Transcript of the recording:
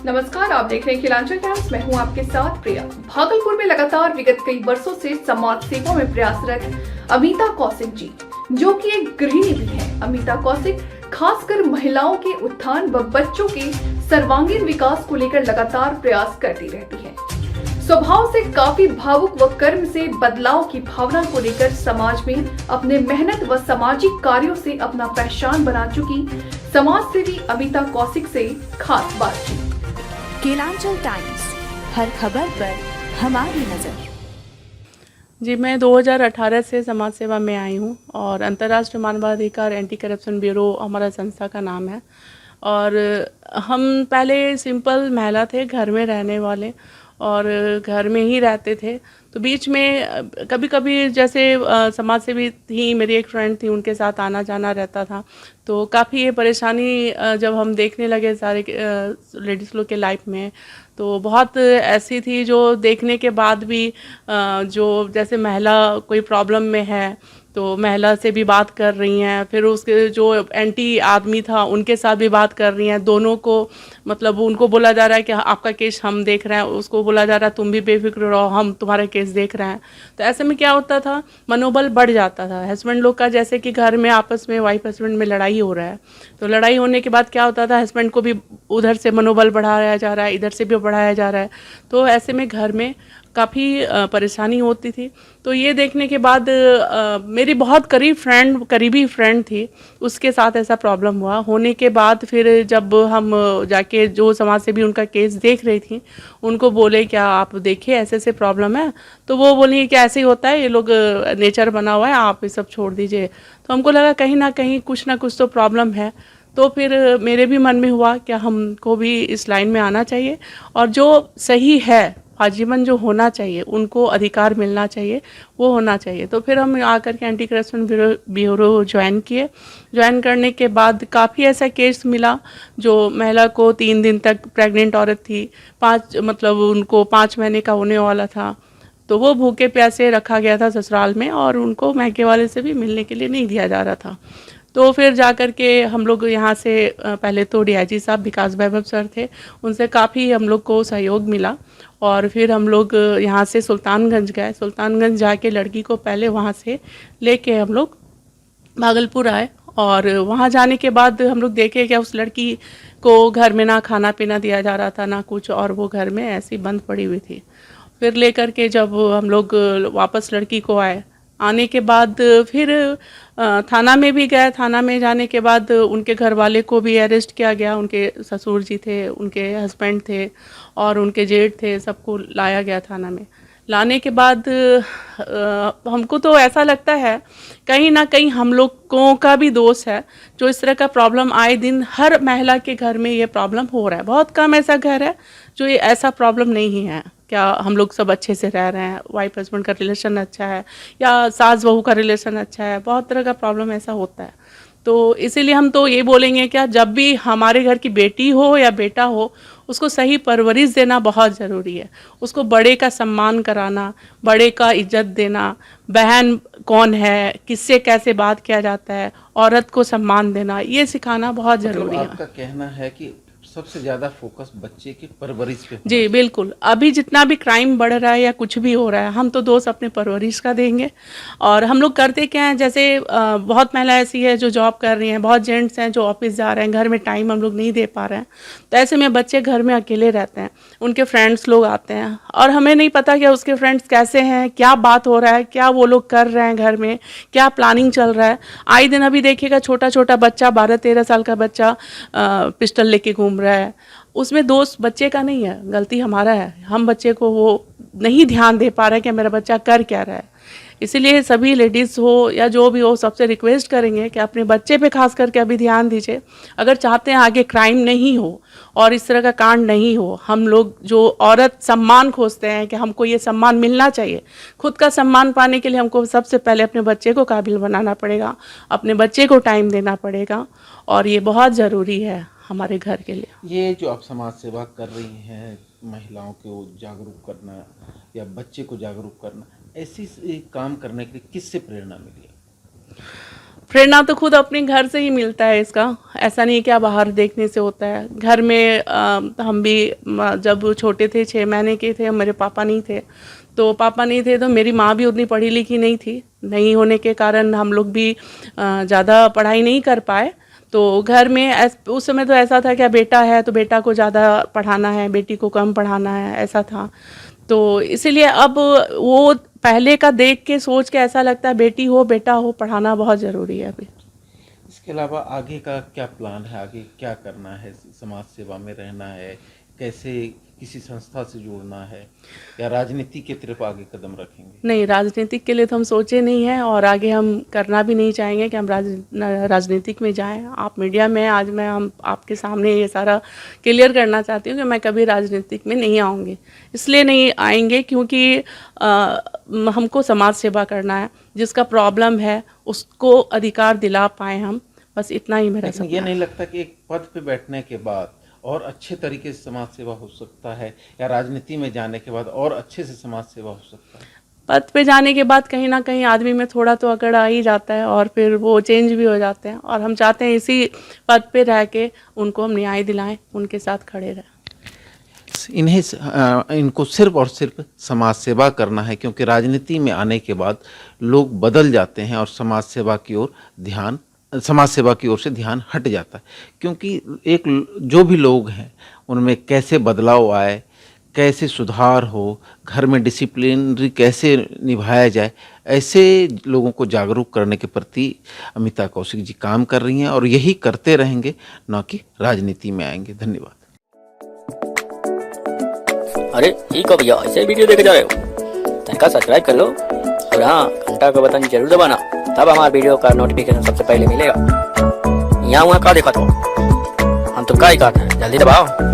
नमस्कार, आप देख रहे हैं खिलांचल टाइम्स। मैं हूं आपके साथ प्रिया। भागलपुर में लगातार विगत कई वर्षों से समाज सेवा में प्रयासरत अमिता कौशिक जी, जो कि एक गृहिणी भी हैं। अमिता कौशिक खासकर महिलाओं के उत्थान व बच्चों के सर्वांगीण विकास को लेकर लगातार प्रयास करती रहती हैं। स्वभाव से काफी भावुक व कर्म से बदलाव की भावना को लेकर समाज में अपने मेहनत व सामाजिक कार्यों से अपना पहचान बना चुकी समाज सेवी अमिता कौशिक से खास बातचीत। केलांचल टाइम्स, हर खबर पर हमारी नज़र। जी, मैं 2018 से समाज सेवा में आई हूँ और अंतर्राष्ट्रीय मानवाधिकार एंटी करप्शन ब्यूरो हमारा संस्था का नाम है। और हम पहले सिंपल महिला थे, घर में रहने वाले, और घर में ही रहते थे। तो बीच में कभी कभी जैसे समाज सेवी थी, मेरी एक फ्रेंड थी, उनके साथ आना जाना रहता था। तो काफ़ी ये परेशानी जब हम देखने लगे सारे लेडीज़ लोग के लाइफ में, तो बहुत ऐसी थी जो देखने के बाद भी जो जैसे महिला कोई प्रॉब्लम में है तो महिला से भी बात कर रही हैं, फिर उसके जो एंटी आदमी था उनके साथ भी बात कर रही हैं। दोनों को मतलब उनको बोला जा रहा है कि आपका केस हम देख रहे हैं, उसको बोला जा रहा है तुम भी बेफिक्र रहो, हम तुम्हारा केस देख रहे हैं। तो ऐसे में क्या होता था, मनोबल बढ़ जाता था हस्बैंड लोग का। जैसे कि घर में आपस में वाइफ हस्बैंड में लड़ाई हो रहा है, तो लड़ाई होने के बाद क्या होता था, हस्बैंड को भी उधर से मनोबल बढ़ाया जा रहा है, इधर से भी बढ़ाया जा रहा है। तो ऐसे में घर में काफ़ी परेशानी होती थी। तो ये देखने के बाद मेरी बहुत करीबी फ्रेंड थी, उसके साथ ऐसा प्रॉब्लम हुआ। होने के बाद फिर जब हम जाके जो समाज से भी उनका केस देख रही थी, उनको बोले क्या आप देखिए ऐसे ऐसे प्रॉब्लम है। तो वो बोली कि ऐसे ही होता है, ये लोग नेचर बना हुआ है, आप ये सब छोड़ दीजिए। तो हमको लगा कहीं ना कहीं कुछ ना कुछ तो प्रॉब्लम है। तो फिर मेरे भी मन में हुआ कि हमको भी इस लाइन में आना चाहिए, और जो सही है आजीवन जो होना चाहिए, उनको अधिकार मिलना चाहिए, वो होना चाहिए। तो फिर हम आकर के एंटी करप्शन ब्यूरो ज्वाइन किए। ज्वाइन करने के बाद काफ़ी ऐसा केस मिला जो महिला को 3 दिन तक, प्रेग्नेंट औरत थी, उनको 5 महीने का होने वाला था, तो वो भूखे प्यासे रखा गया था ससुराल में, और उनको मायके वाले से भी मिलने के लिए नहीं दिया जा रहा था। तो फिर जा कर के हम लोग यहाँ से पहले तो डीआईजी साहब विकास वैभव सर थे, उनसे काफ़ी हम लोग को सहयोग मिला। और फिर हम लोग यहाँ से सुल्तानगंज गए। सुल्तानगंज जाके लड़की को पहले वहाँ से लेके हम लोग भागलपुर आए। और वहाँ जाने के बाद हम लोग देखे कि उस लड़की को घर में ना खाना पीना दिया जा रहा था ना कुछ, और वो घर में ऐसी बंद पड़ी हुई थी। फिर लेकर के जब हम लोग वापस लड़की को आए, आने के बाद फिर थाना में भी गए। थाना में जाने के बाद उनके घर वाले को भी अरेस्ट किया गया। उनके ससुर जी थे, उनके हस्बैंड थे और उनके जेठ थे, सबको लाया गया थाना में। लाने के बाद हमको तो ऐसा लगता है कहीं ना कहीं हम लोगों का भी दोष है, जो इस तरह का प्रॉब्लम आए दिन हर महिला के घर में ये प्रॉब्लम हो रहा है। बहुत कम ऐसा घर है जो ये ऐसा प्रॉब्लम नहीं है। क्या हम लोग सब अच्छे से रह रहे हैं, वाइफ हस्बैंड का रिलेशन अच्छा है, या सास बहू का रिलेशन अच्छा है, बहुत तरह का प्रॉब्लम ऐसा होता है। तो इसीलिए हम तो ये बोलेंगे, क्या जब भी हमारे घर की बेटी हो या बेटा हो, उसको सही परवरिश देना बहुत ज़रूरी है। उसको बड़े का सम्मान कराना, बड़े का इज्जत देना, बहन कौन है, किससे कैसे बात किया जाता है, औरत को सम्मान देना, ये सिखाना बहुत ज़रूरी है। आपका कहना है कि सबसे ज्यादा फोकस बच्चे की परवरिश पे जी बिल्कुल। अभी जितना भी क्राइम बढ़ रहा है या कुछ भी हो रहा है, हम तो दोष अपने परवरिश का देंगे। और हम लोग करते क्या हैं, जैसे बहुत महिला ऐसी है जो जॉब कर रही हैं, बहुत जेंट्स हैं जो ऑफिस जा रहे हैं, घर में टाइम हम लोग नहीं दे पा रहे हैं। तो ऐसे में बच्चे घर में अकेले रहते हैं, उनके फ्रेंड्स लोग आते हैं, और हमें नहीं पता कि उसके फ्रेंड्स कैसे हैं, क्या बात हो रहा है, क्या वो लोग कर रहे हैं, घर में क्या प्लानिंग चल रहा है। आए दिन अभी देखिएगा छोटा छोटा बच्चा, 12-13 साल का बच्चा पिस्टल लेके घूम रहा है। उसमें दोष बच्चे का नहीं है, गलती हमारा है। हम बच्चे को वो नहीं ध्यान दे पा रहे हैं कि मेरा बच्चा कर क्या रहा है। इसीलिए सभी लेडीज़ हो या जो भी हो, सबसे रिक्वेस्ट करेंगे कि अपने बच्चे पे खास करके अभी ध्यान दीजिए। अगर चाहते हैं आगे क्राइम नहीं हो और इस तरह का कांड नहीं हो, हम लोग जो औरत सम्मान खोजते हैं कि हमको ये सम्मान मिलना चाहिए, खुद का सम्मान पाने के लिए हमको सबसे पहले अपने बच्चे को काबिल बनाना पड़ेगा, अपने बच्चे को टाइम देना पड़ेगा, और ये बहुत ज़रूरी है हमारे घर के लिए। ये जो आप समाज सेवा कर रही हैं, महिलाओं को जागरूक करना या बच्चे को जागरूक करना, ऐसी काम करने के लिए किससे प्रेरणा मिली? प्रेरणा तो खुद अपने घर से ही मिलता है इसका। ऐसा नहीं है कि बाहर देखने से होता है। घर में हम भी जब छोटे थे 6 महीने के थे, मेरे पापा नहीं थे, तो मेरी माँ भी उतनी पढ़ी लिखी नहीं थी। नहीं होने के कारण हम लोग भी ज़्यादा पढ़ाई नहीं कर पाए। तो घर में उस समय तो ऐसा था कि बेटा है तो बेटा को ज़्यादा पढ़ाना है, बेटी को कम पढ़ाना है, ऐसा था। तो इसीलिए अब वो पहले का देख के सोच के ऐसा लगता है बेटी हो बेटा हो, पढ़ाना बहुत ज़रूरी है अभी। इसके अलावा आगे का क्या प्लान है? आगे क्या करना है? समाज सेवा में रहना है? कैसे किसी संस्था से जुड़ना है, या राजनीति की तरफ आगे कदम रखेंगे? नहीं, राजनीतिक के लिए तो हम सोचे नहीं हैं और आगे हम करना भी नहीं चाहेंगे कि हम राजनीतिक में जाएं। आप मीडिया में आज हम आपके सामने ये सारा क्लियर करना चाहती हूँ कि मैं कभी राजनीतिक में नहीं आऊँगी। इसलिए नहीं आएंगे क्योंकि हमको समाज सेवा करना है। जिसका प्रॉब्लम है उसको अधिकार दिला पाए हम, बस इतना ही मेरा सपना है। ये नहीं लगता कि एक पद पे बैठने के बाद और अच्छे तरीके से समाज सेवा हो सकता है, या राजनीति में जाने के बाद और अच्छे से समाज सेवा हो सकता है? पद पे जाने के बाद कहीं ना कहीं आदमी में थोड़ा तो अकड़ आ ही जाता है और फिर वो चेंज भी हो जाते हैं, और हम चाहते हैं इसी पद पे रह के उनको हम न्याय दिलाएं, उनके साथ खड़े रहें। इनको सिर्फ और सिर्फ समाज सेवा करना है, क्योंकि राजनीति में आने के बाद लोग बदल जाते हैं और समाज सेवा की ओर से ध्यान हट जाता है। क्योंकि जो भी लोग हैं उनमें कैसे बदलाव आए, कैसे सुधार हो, घर में डिसिप्लिनरी कैसे निभाया जाए, ऐसे लोगों को जागरूक करने के प्रति अमिता कौशिक जी काम कर रही हैं और यही करते रहेंगे, न कि राजनीति में आएंगे। धन्यवाद। अरे ये कब भैया ऐसे वीडियो देखे जा रहे हो? तनिका सब्सक्राइब कर लो और हाँ, घंटा का बटन जरूर दबाना, तब हमारे वीडियो का नोटिफिकेशन सबसे पहले मिलेगा। यहाँ वहाँ का देखा तो हम तो क्या ही करते हैं, जल्दी दबाओ।